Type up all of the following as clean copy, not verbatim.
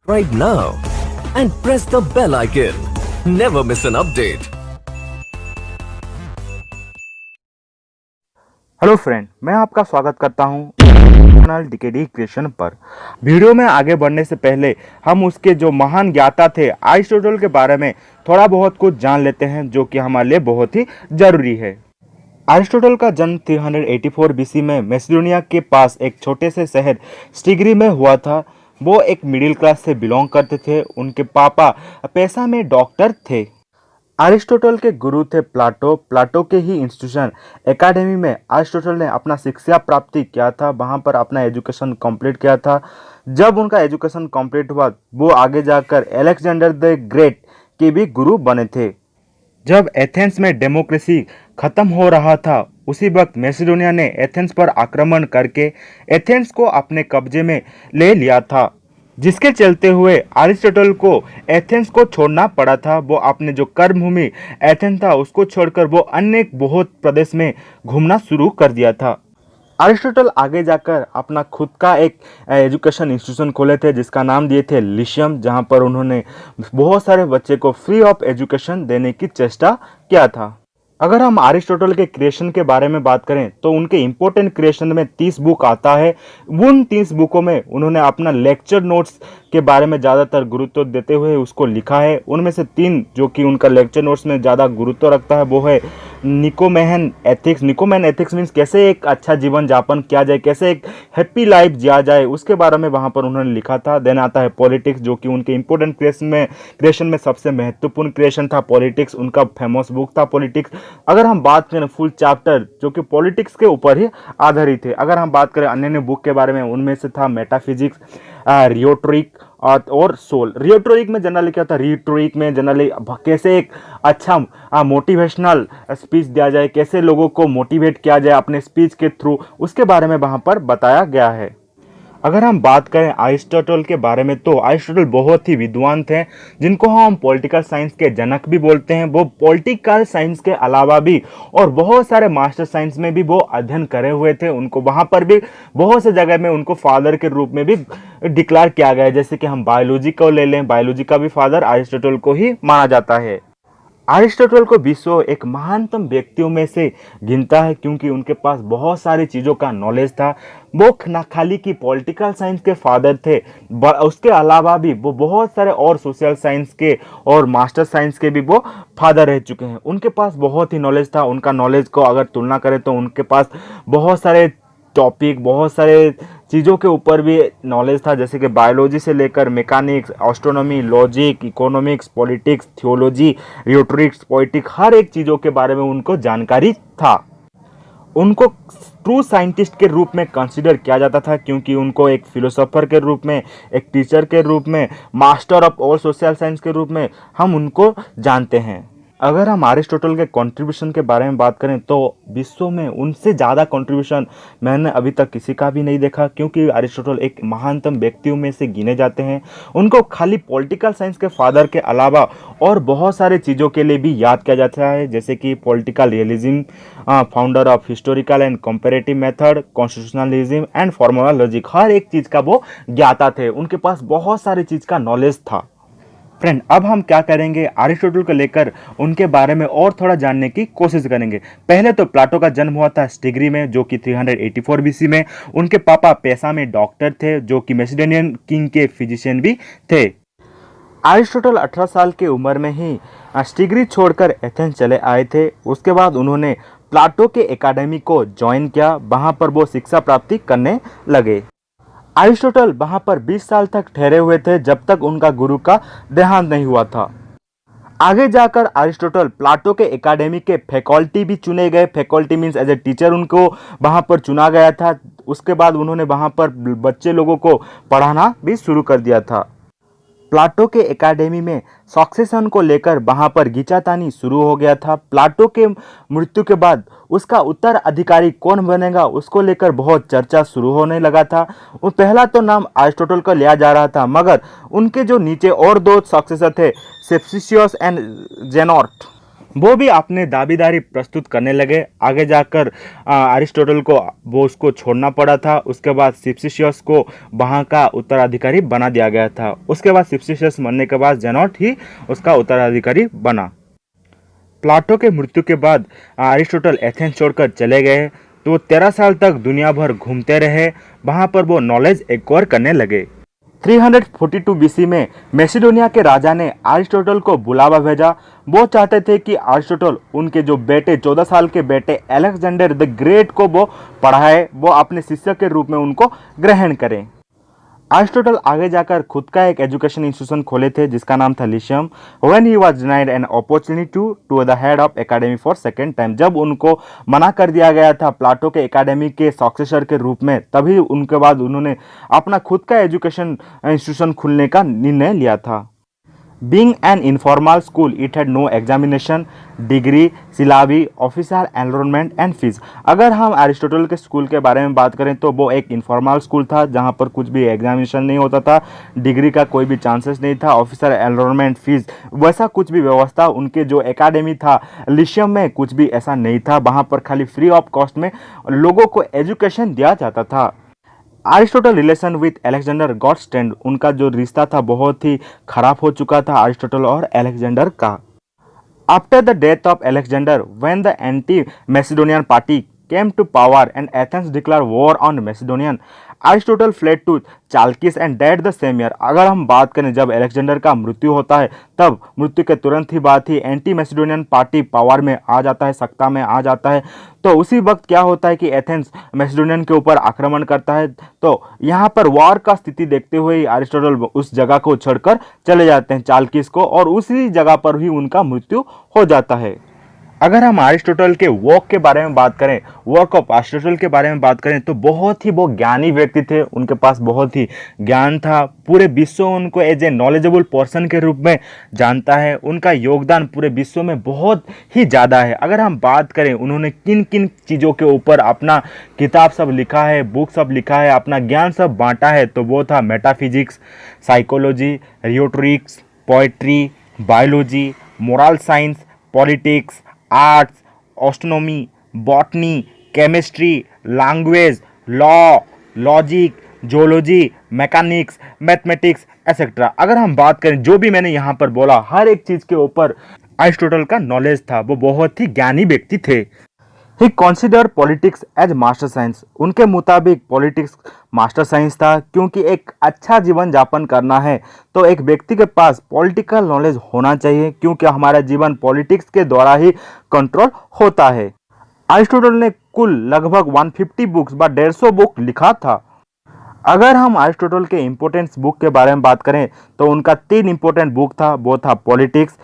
right now and press the bell icon. Never miss an update. Hello friend, मैं आपका स्वागत करता हूं चैनल डीकेडी क्रिएशन पर। वीडियो में आगे बढ़ने से पहले हम उसके जो महान ज्ञाता थे अरिस्टोटल के बारे में थोड़ा बहुत कुछ जान लेते हैं, जो कि हमारे लिए बहुत ही जरूरी है। अरिस्टोटल का जन्म 384 बीसी में मैसिडोनिया के पास एक छोटे से शहर स्टिग्री में हुआ था। वो एक मिडिल क्लास से बिलोंग करते थे। उनके पापा पेशा में डॉक्टर थे। अरिस्टोटल के गुरु थे प्लाटो। प्लाटो के ही इंस्टीट्यूशन एकेडमी में अरिस्टोटल ने अपना शिक्षा प्राप्ति किया था। वहाँ पर अपना एजुकेशन कंप्लीट किया था। जब उनका एजुकेशन कंप्लीट हुआ, वो आगे जाकर अलेक्जेंडर द ग्रेट के भी गुरु बने थे। जब एथेंस में डेमोक्रेसी खत्म हो रहा था, उसी वक्त मैसिडोनिया ने एथेंस पर आक्रमण करके एथेंस को अपने कब्जे में ले लिया था, जिसके चलते हुए अरिस्टोटल को एथेंस को छोड़ना पड़ा था। वो अपने जो कर्मभूमि एथेंस था उसको छोड़कर वो अन्य बहुत प्रदेश में घूमना शुरू कर दिया था। अरिस्टोटल आगे जाकर अपना खुद का एक एजुकेशन इंस्टीट्यूशन खोले थे, जिसका नाम दिए थे लिशियम, जहां पर उन्होंने बहुत सारे बच्चे को फ्री ऑफ एजुकेशन देने की चेष्टा किया था। अगर हम अरिस्टोटल के क्रिएशन के बारे में बात करें तो उनके इम्पोर्टेंट क्रिएशन में 30 बुक आता है। उन 30 बुकों में उन्होंने अपना लेक्चर नोट्स के बारे में ज़्यादातर गुरुत्व देते हुए उसको लिखा है। उनमें से 3 जो कि उनका लेक्चर नोट्स में ज़्यादा गुरुत्व रखता है, वो है निकोमेन एथिक्स। निकोमेन एथिक्स मीन्स कैसे एक अच्छा जीवन यापन किया जाए, कैसे एक हैप्पी लाइफ जिया जाए, उसके बारे में वहाँ पर उन्होंने लिखा था। देन आता है पॉलिटिक्स, जो कि उनके इम्पोर्टेंट क्रिएशन में सबसे महत्वपूर्ण क्रिएशन था पॉलिटिक्स। उनका फेमस बुक था पॉलिटिक्स। अगर हम बात करें फुल चैप्टर जो कि पॉलिटिक्स के ऊपर ही आधारित है। अगर हम बात करें अन्य बुक के बारे में, उनमें से था मेटाफिजिक्स, रियोट्रिक और सोल। रियोट्रिक में जनरली क्या था, रियोट्रिक में जनरली कैसे एक अच्छा मोटिवेशनल स्पीच दिया जाए, कैसे लोगों को मोटिवेट किया जाए अपने स्पीच के थ्रू, उसके बारे में वहाँ पर बताया गया है। अगर हम बात करें अरिस्टोटल के बारे में, तो अरिस्टोटल बहुत ही विद्वान थे, जिनको हम पॉलिटिकल साइंस के जनक भी बोलते हैं। वो पॉलिटिकल साइंस के अलावा भी और बहुत सारे मास्टर साइंस में भी वो अध्ययन करे हुए थे। उनको वहाँ पर भी बहुत से जगह में उनको फादर के रूप में भी डिक्लेयर किया गया है। जैसे कि हम बायोलॉजी को ले लें, बायोलॉजी का भी फादर अरिस्टोटल को ही माना जाता है। अरिस्टोटल को विश्व एक महानतम व्यक्तियों में से गिनता है, क्योंकि उनके पास बहुत सारी चीज़ों का नॉलेज था। वो न खाली की पॉलिटिकल साइंस के फादर थे, उसके अलावा भी वो बहुत सारे और सोशल साइंस के और मास्टर साइंस के भी वो फादर रह चुके हैं। उनके पास बहुत ही नॉलेज था। उनका नॉलेज को अगर तुलना करें तो उनके पास बहुत सारे टॉपिक, बहुत सारे चीज़ों के ऊपर भी नॉलेज था, जैसे कि बायोलॉजी से लेकर mechanics, astronomy, logic, economics, politics, theology, rhetorics, poetic, हर एक चीज़ों के बारे में उनको जानकारी था। उनको ट्रू साइंटिस्ट के रूप में कंसीडर किया जाता था, क्योंकि उनको एक फिलोसोफर के रूप में, एक टीचर के रूप में, master of all social science के रूप में हम उनको जानते हैं। अगर हम अरिस्टोटल के कंट्रीब्यूशन के बारे में बात करें तो विश्व में उनसे ज़्यादा कंट्रीब्यूशन मैंने अभी तक किसी का भी नहीं देखा, क्योंकि अरिस्टोटल एक महानतम व्यक्तियों में से गिने जाते हैं। उनको खाली पॉलिटिकल साइंस के फादर के अलावा और बहुत सारे चीज़ों के लिए भी याद किया जाता है, जैसे कि political realism, founder of historical and comparative method, constitutionalism and formula logic. हर एक चीज़ का वो ज्ञाता थे। उनके पास बहुत सारी चीज़ का नॉलेज था। फ्रेंड, अब हम क्या करेंगे, अरिस्टोटल को लेकर उनके बारे में और थोड़ा जानने की कोशिश करेंगे। पहले तो प्लाटो का जन्म हुआ था स्टिग्री में, जो कि 384 बीसी में। उनके पापा पेशा में डॉक्टर थे, जो कि मैसिडोनियन किंग के फिजिशियन भी थे। अरिस्टोटल 18 साल की उम्र में ही स्टिग्री छोड़कर एथेंस चले आए थे। उसके बाद उन्होंने प्लाटो के एकेडमी को ज्वाइन किया। वहाँ पर वो शिक्षा प्राप्ति करने लगे। अरिस्टोटल वहां पर 20 साल तक ठहरे हुए थे, जब तक उनका गुरु का देहांत नहीं हुआ था। आगे जाकर अरिस्टोटल प्लाटो के एकेडमी के फैकल्टी भी चुने गए। Faculty means as a teacher उनको वहां पर चुना गया था। उसके बाद उन्होंने वहां पर बच्चे लोगों को पढ़ाना भी शुरू कर दिया था। प्लाटो के एकेडमी में सक्सेशन को लेकर वहां पर खींचातानी शुरू हो गया था। प्लाटो के मृत्यु के बाद उसका उत्तराधिकारी कौन बनेगा, उसको लेकर बहुत चर्चा शुरू होने लगा था। पहला तो नाम अरिस्टोटल का लिया जा रहा था, मगर उनके जो नीचे और 2 सक्सेसर थे, सेप्सिशियस एंड जेनॉर्ट, वो भी अपने दावेदारी प्रस्तुत करने लगे। आगे जाकर अरिस्टोटल को वो उसको छोड़ना पड़ा था। उसके बाद सिप्सिशियस को वहाँ का उत्तराधिकारी बना दिया गया था। उसके बाद सिप्सिशियस मरने के बाद जेनोट ही उसका उत्तराधिकारी बना। प्लाटो के मृत्यु के बाद अरिस्टोटल एथेंस छोड़कर चले गए, तो वो 13 साल तक दुनिया भर घूमते रहे। वहाँ पर वो नॉलेज एक्वायर करने लगे। 342 बीसी में मैसिडोनिया के राजा ने अरिस्टोटल को बुलावा भेजा। वो चाहते थे कि अरिस्टोटल उनके जो बेटे 14 साल के बेटे अलेक्जेंडर द ग्रेट को वो पढ़ाए, वो अपने शिष्य के रूप में उनको ग्रहण करें। अरिस्टोटल आगे जाकर खुद का एक एजुकेशन इंस्टीट्यूशन खोले थे जिसका नाम था Lyceum. When he was denied an opportunity to the head of academy for second time, जब उनको मना कर दिया गया था प्लाटो के एकेडमी के सक्सेसर के रूप में, तभी उनके बाद उन्होंने अपना खुद का एजुकेशन इंस्टीट्यूशन खोलने का निर्णय लिया था। Being an informal school, it had no examination, degree, syllabi, official enrollment and fees। अगर हम अरिस्टोटल के स्कूल के बारे में बात करें तो वो एक इनफॉर्मल स्कूल था जहाँ पर कुछ भी एग्जामिनेशन नहीं होता था, डिग्री का कोई भी चांसेस नहीं था, ऑफिसर एनरोलमेंट फीस वैसा कुछ भी व्यवस्था उनके जो एकेडमी था लिशियम में कुछ भी ऐसा नहीं था। वहाँ पर खाली फ्री ऑफ कॉस्ट में लोगों को एजुकेशन दिया जाता था। Aristotle relation with Alexander got strained, उनका जो रिश्ता था बहुत ही खराब हो चुका था अरिस्टोटल और अलेक्जेंडर का। After the death of Alexander, when the anti Macedonian party came to power and Athens declared war on Macedonian, Aristotle fled to Chalcis and dead the same year. अगर हम बात करें जब अलेक्जेंडर का मृत्यु होता है तब मृत्यु के तुरंत ही बाद ही एंटी मैसिडोनियन पार्टी पावर में आ जाता है, सत्ता में आ जाता है। तो उसी वक्त क्या होता है कि एथेंस मैसिडोनियन के ऊपर आक्रमण करता है। तो यहाँ पर वॉर का स्थिति देखते हुए अरिस्टोटल उस जगह को छोड़कर चले जाते हैं चाल्किस को, और उसी जगह पर ही उनका मृत्यु हो जाता है। अगर हम अरिस्टोटल के वर्क के बारे में बात करें, वर्क ऑफ अरिस्टोटल के बारे में बात करें, तो बहुत ही वो ज्ञानी व्यक्ति थे। उनके पास बहुत ही ज्ञान था। पूरे विश्व उनको एज ए नॉलेजेबल पर्सन के रूप में जानता है। उनका योगदान पूरे विश्व में बहुत ही ज़्यादा है। अगर हम बात करें उन्होंने किन किन चीज़ों के ऊपर अपना किताब सब लिखा है, बुक सब लिखा है, अपना ज्ञान सब बांटा है, तो वो था metaphysics, psychology, rhetorics, poetry, biology, moral science, politics, arts, astronomy, botany, chemistry, language, law, logic, zoology, mechanics, mathematics etcetera. अगर हम बात करें जो भी मैंने यहाँ पर बोला हर एक चीज़ के ऊपर अरिस्टोटल का नॉलेज था। वो बहुत ही ज्ञानी व्यक्ति थे। He consider politics as master science. उनके मुताबिक पॉलिटिक्स मास्टर साइंस था, क्योंकि एक अच्छा जीवन यापन करना है तो एक व्यक्ति के पास पॉलिटिकल नॉलेज होना चाहिए, क्योंकि हमारा जीवन पॉलिटिक्स के द्वारा ही कंट्रोल होता है। अरिस्टोटल ने कुल लगभग 150 बुक्स व 150 बुक लिखा था। अगर हम अरिस्टोटल के इम्पोर्टेंट बुक के बारे में बात करें तो उनका 3 इम्पोर्टेंट बुक था। वो था पॉलिटिक्स,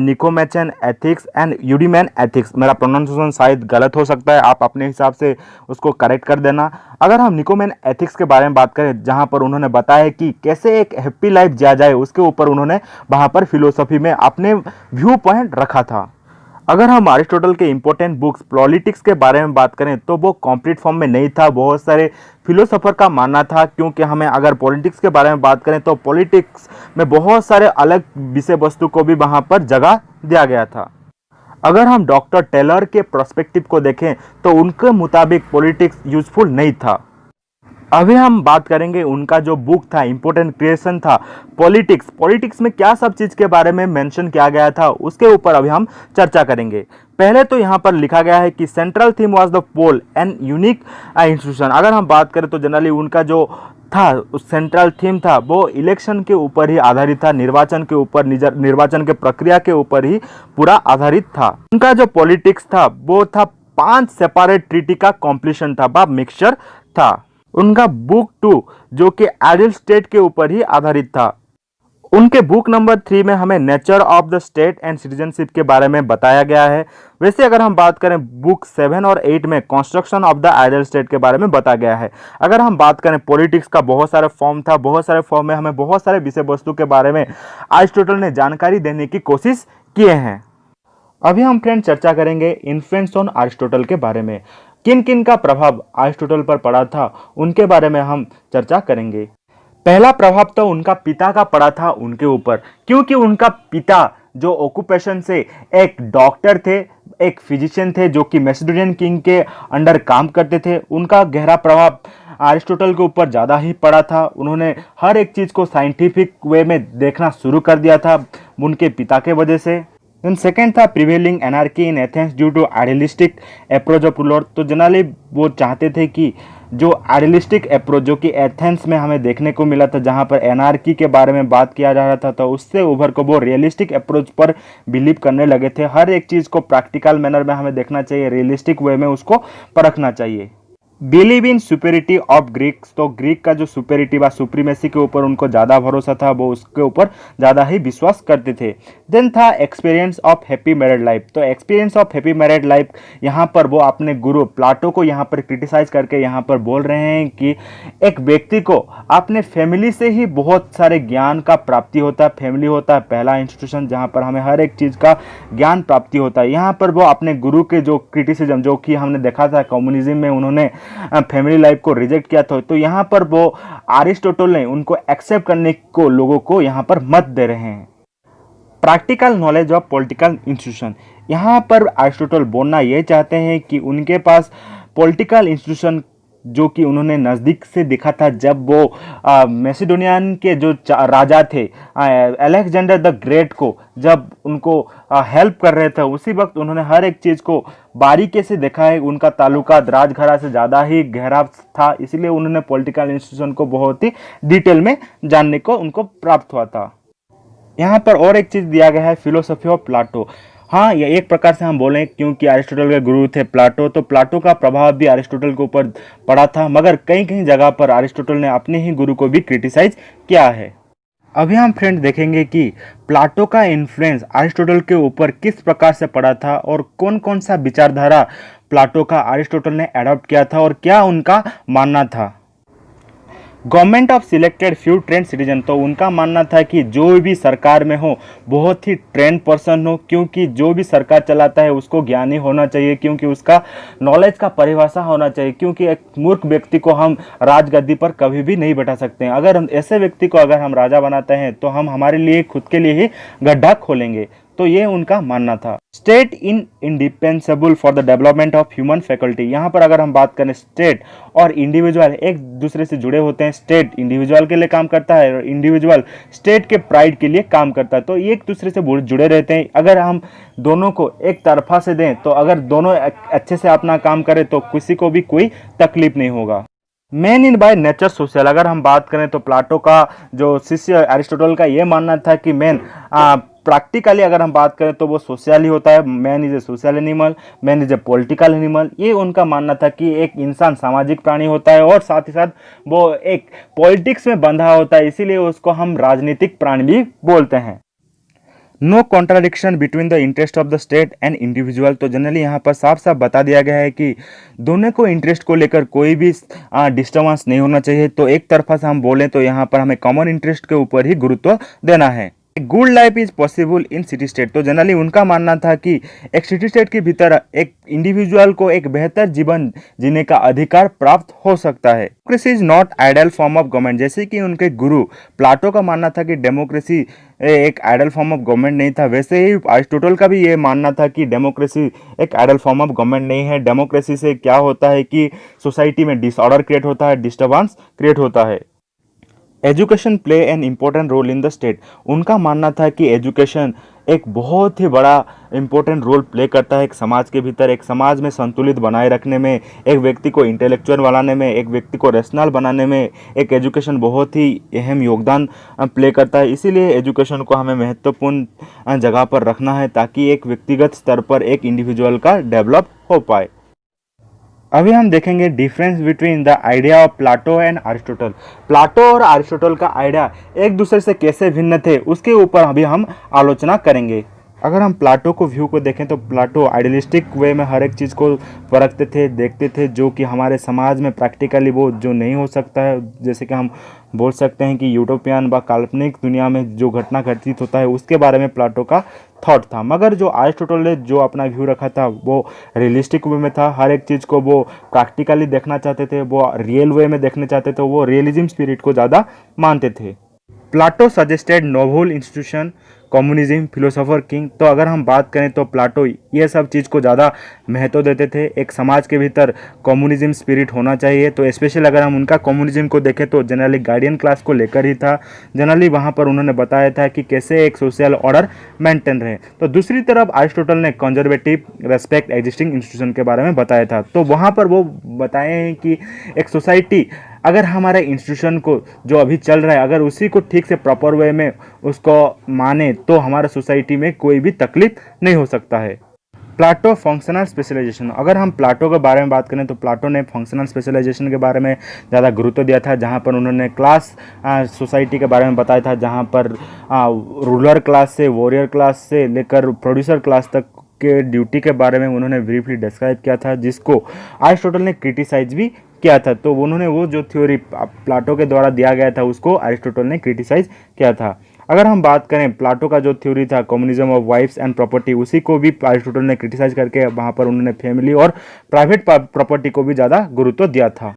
निकोमेचन एथिक्स एंड यूडिमैन एथिक्स। मेरा प्रोनाउंसिएशन शायद गलत हो सकता है, आप अपने हिसाब से उसको करेक्ट कर देना। अगर हम निकोमेन एथिक्स के बारे में बात करें, जहाँ पर उन्होंने बताया कि कैसे एक हैप्पी लाइफ जिया जाए, उसके ऊपर उन्होंने वहाँ पर फिलोसफी में अपने व्यू पॉइंट रखा था। अगर हम अरिस्टोटल के इम्पोर्टेंट बुक्स पॉलिटिक्स के बारे में बात करें तो वो कंप्लीट फॉर्म में नहीं था। बहुत सारे फिलोसोफर का मानना था, क्योंकि हमें अगर पॉलिटिक्स के बारे में बात करें तो पॉलिटिक्स में बहुत सारे अलग विषय वस्तु को भी वहाँ पर जगह दिया गया था। अगर हम डॉक्टर टेलर के पर्सपेक्टिव को देखें तो उनके मुताबिक पॉलिटिक्स यूजफुल नहीं था। अभी हम बात करेंगे उनका जो बुक था, इम्पोर्टेंट क्रिएशन था पॉलिटिक्स। पॉलिटिक्स में क्या सब चीज़ के बारे में मेंशन किया गया था उसके ऊपर अभी हम चर्चा करेंगे। पहले तो यहाँ पर लिखा गया है कि central theme was the pole and unique institution. अगर हम बात करें तो जनरली उनका जो था उस सेंट्रल थीम था वो इलेक्शन के ऊपर ही आधारित था, निर्वाचन के ऊपर, निर्वाचन के प्रक्रिया के ऊपर ही पूरा आधारित था। उनका जो पॉलिटिक्स था वो था 5 सेपरेट ट्रीटी का कॉम्प्लीशन था, बा मिक्सचर था। उनका बुक 2 जो कि आइडियल स्टेट के ऊपर ही आधारित था। उनके बुक नंबर 3 में हमें nature of the state and citizenship के बारे में बताया गया है। वैसे अगर हम बात करें बुक 7 और 8 में construction of the ideal state के बारे में बताया गया है। अगर हम बात करें पॉलिटिक्स का बहुत सारे फॉर्म था, बहुत सारे फॉर्म में हमें बहुत सारे विषय वस्तु के बारे में अरिस्टोटल ने जानकारी देने की कोशिश किए हैं। अभी हम फ्रेंड चर्चा करेंगे इन्फ्लुएंस ऑन अरिस्टोटल के बारे में। किन किन का प्रभाव अरिस्टोटल पर पड़ा था उनके बारे में हम चर्चा करेंगे। पहला प्रभाव तो उनका पिता का पड़ा था उनके ऊपर, क्योंकि उनका पिता जो ऑक्यूपेशन से एक डॉक्टर थे, एक फिजिशियन थे जो कि मैसेडोनियन किंग के अंडर काम करते थे। उनका गहरा प्रभाव अरिस्टोटल के ऊपर ज़्यादा ही पड़ा था। उन्होंने हर एक चीज़ को साइंटिफिक वे में देखना शुरू कर दिया था उनके पिता के वजह से। देन सेकेंड था prevailing anarchy in Athens due to idealistic approach of ruler. तो जनरली वो चाहते थे कि जो आइडियलिस्टिक अप्रोच जो कि एथेंस में हमें देखने को मिला था, जहाँ पर एनार्की के बारे में बात किया जा रहा था, तो उससे उभर को वो रियलिस्टिक अप्रोच पर बिलीव करने लगे थे। हर एक चीज़ को प्रैक्टिकल मैनर में हमें देखना चाहिए, रियलिस्टिक वे में उसको परखना चाहिए। Believe in superiority of Greeks. तो ग्रीक का जो सुपेरिटी व सुप्रीमेसी के ऊपर उनको ज़्यादा भरोसा था, वो उसके ऊपर ज़्यादा ही विश्वास करते थे। देन था experience of happy married life. तो experience of happy married life, यहाँ पर वो अपने गुरु प्लाटो को यहाँ पर क्रिटिसाइज करके यहाँ पर बोल रहे हैं कि एक व्यक्ति को अपने फैमिली से ही बहुत सारे ज्ञान का प्राप्ति होता है। फैमिली होता है पहला इंस्टीट्यूशन जहाँ पर हमें हर एक चीज़ का ज्ञान प्राप्ति होता है। यहाँ पर वो अपने गुरु के जो क्रिटिसिज्म जो कि हमने देखा था कम्युनिज्म में उन्होंने फैमिली लाइफ को रिजेक्ट किया था, तो यहाँ पर वो अरिस्टोटल ने उनको एक्सेप्ट करने को लोगों को यहाँ पर मत दे रहे हैं। Practical knowledge of political institution. यहाँ पर अरिस्टोटल बोलना ये चाहते हैं कि उनके पास पॉलिटिकल इंस्टीट्यूशन जो कि उन्होंने नज़दीक से देखा था जब वो मैसेडोनियन के जो राजा थे अलेक्जेंडर द ग्रेट को जब उनको हेल्प कर रहे थे, उसी वक्त उन्होंने हर एक चीज़ को बारीकी से देखा है। उनका ताल्लुका राजघराना से ज़्यादा ही गहरा था, इसलिए उन्होंने पॉलिटिकल इंस्टीट्यूशन को बहुत ही डिटेल में जानने को उनको प्राप्त हुआ था। यहाँ पर और एक चीज़ दिया गया है फिलोसफी ऑफ प्लाटो। हाँ, ये एक प्रकार से हम बोलें क्योंकि अरिस्टोटल के गुरु थे प्लाटो, तो प्लाटो का प्रभाव भी अरिस्टोटल के ऊपर पड़ा था, मगर कहीं कहीं जगह पर अरिस्टोटल ने अपने ही गुरु को भी क्रिटिसाइज किया है। अभी हम फ्रेंड देखेंगे कि प्लाटो का इन्फ्लुएंस अरिस्टोटल के ऊपर किस प्रकार से पड़ा था और कौन कौन सा विचारधारा प्लाटो का अरिस्टोटल ने अडॉप्ट किया था और क्या उनका मानना था। Government of selected few trend citizen. तो उनका मानना था कि जो भी सरकार में हो बहुत ही ट्रेंड पर्सन हो, क्योंकि जो भी सरकार चलाता है उसको ज्ञानी होना चाहिए, क्योंकि उसका नॉलेज का परिभाषा होना चाहिए, क्योंकि एक मूर्ख व्यक्ति को हम राजगद्दी पर कभी भी नहीं बैठा सकते हैं। अगर हम ऐसे व्यक्ति को अगर हम राजा बनाते हैं तो हम हमारे लिए खुद के लिए ही गड्ढा खोलेंगे। तो ये उनका मानना था। State in indispensable for the development of human faculty. यहाँ पर अगर हम बात करें स्टेट और इंडिविजुअल एक दूसरे से जुड़े होते हैं। स्टेट इंडिविजुअल के लिए काम करता है और इंडिविजुअल स्टेट के प्राइड के लिए काम करता है, तो एक दूसरे से जुड़े रहते हैं। अगर हम दोनों को एक तरफा से दें तो अगर दोनों अच्छे से अपना काम करें तो किसी को भी कोई तकलीफ नहीं होगा। Man in by nature social. अगर हम बात करें तो प्लाटो का जो शिष्य अरिस्टोटल का ये मानना था कि मैन प्रैक्टिकली अगर हम बात करें तो वो सोशल ही होता है। Man is a social animal, man is a political animal. ये उनका मानना था कि एक इंसान सामाजिक प्राणी होता है और साथ ही साथ वो एक पॉलिटिक्स में बंधा होता है, इसीलिए उसको हम राजनीतिक प्राणी भी बोलते हैं। No contradiction between the interest of the state and individual. तो जनरली यहाँ पर साफ साफ बता दिया गया है कि दोनों को इंटरेस्ट को लेकर कोई भी डिस्टर्बेंस नहीं होना चाहिए। तो एक तरफा से हम बोलें तो यहाँ पर हमें कॉमन इंटरेस्ट के ऊपर ही गुरुत्व देना है। Good life is possible in city state. तो जनरली उनका मानना था कि एक सिटी स्टेट के भीतर एक इंडिविजुअल को एक बेहतर जीवन जीने का अधिकार प्राप्त हो सकता है। Democracy is not ideal form of government. जैसे कि उनके गुरु प्लाटो का मानना था कि डेमोक्रेसी एक आइडियल फॉर्म ऑफ गवर्नमेंट नहीं था, वैसे ही अरिस्टोटल का भी ये मानना था कि डेमोक्रेसी एक आइडियल फॉर्म ऑफ गवर्नमेंट नहीं है। डेमोक्रेसी से क्या होता है कि सोसाइटी में डिसऑर्डर क्रिएट होता है, डिस्टर्बेंस क्रिएट होता है। Education play an important role in the state. उनका मानना था कि एजुकेशन एक बहुत ही बड़ा इम्पोर्टेंट रोल प्ले करता है एक समाज के भीतर। एक समाज में संतुलित बनाए रखने में, एक व्यक्ति को इंटेलेक्चुअल बनाने में, एक व्यक्ति को रैशनल बनाने में एक एजुकेशन बहुत ही अहम योगदान प्ले करता है। इसीलिए एजुकेशन को हमें महत्वपूर्ण जगह पर रखना है ताकि एक व्यक्तिगत स्तर पर एक इंडिविजुअल का डेवलप हो पाए। अभी हम देखेंगे difference between the idea of Plato and Aristotle. Plato और अरिस्टोटल का आइडिया एक दूसरे से कैसे भिन्न थे उसके ऊपर अभी हम आलोचना करेंगे। अगर हम प्लाटो को व्यू को देखें तो प्लाटो आइडियलिस्टिक वे में हर एक चीज़ को परखते थे, देखते थे, जो कि हमारे समाज में प्रैक्टिकली वो जो नहीं हो सकता है। जैसे कि हम बोल सकते हैं कि यूटोपियन व काल्पनिक दुनिया में जो घटना घटित होता है उसके बारे में प्लाटो का थॉट था। मगर जो अरिस्टोटल ने जो अपना व्यू रखा था वो रियलिस्टिक वे में था। हर एक चीज़ को वो प्रैक्टिकली देखना चाहते थे, वो रियल वे में देखना चाहते थे, वो रियलिज्म स्पिरिट को ज़्यादा मानते थे। Plato suggested noble institution communism philosopher king. तो अगर हम बात करें तो प्लाटो ये सब चीज़ को ज़्यादा महत्व देते थे। एक समाज के भीतर कम्युनिज्म स्पिरिट होना चाहिए। तो स्पेशल अगर हम उनका कम्युनिज्म को देखें तो जनरली गार्डियन क्लास को लेकर ही था। जनरली वहाँ पर उन्होंने बताया था कि कैसे एक सोशल ऑर्डर मेंटेन रहे। तो दूसरी तरफ अरिस्टोटल ने कंजर्वेटिव रेस्पेक्ट एग्जिस्टिंग इंस्टीट्यूशन के बारे में बताया था। तो वहाँ पर वो बताए हैं कि एक सोसाइटी अगर हमारे इंस्टीट्यूशन को जो अभी चल रहा है अगर उसी को ठीक से प्रॉपर वे में उसको माने तो हमारे सोसाइटी में कोई भी तकलीफ नहीं हो सकता है। प्लाटो फंक्शनल स्पेशलाइजेशन, अगर हम प्लाटो के बारे में बात करें तो प्लाटो ने फंक्शनल स्पेशलाइजेशन के बारे में ज़्यादा गुरुत्व दिया था, जहाँ पर उन्होंने क्लास सोसाइटी के बारे में बताया था, जहाँ पर रूलर क्लास से वॉरियर क्लास से लेकर प्रोड्यूसर क्लास तक के ड्यूटी के बारे में उन्होंने ब्रीफली डिस्क्राइब किया था, जिसको अरिस्टोटल ने क्रिटिसाइज भी किया था। तो उन्होंने वो जो थ्योरी प्लाटो के द्वारा दिया गया था उसको अरिस्टोटल ने क्रिटिसाइज किया था। अगर हम बात करें प्लाटो का जो थ्योरी था communism of wifes and property, उसी को भी अरिस्टोटल ने क्रिटिसाइज करके वहाँ पर उन्होंने फैमिली और प्राइवेट प्रॉपर्टी को भी ज़्यादा गुरुत्व दिया था।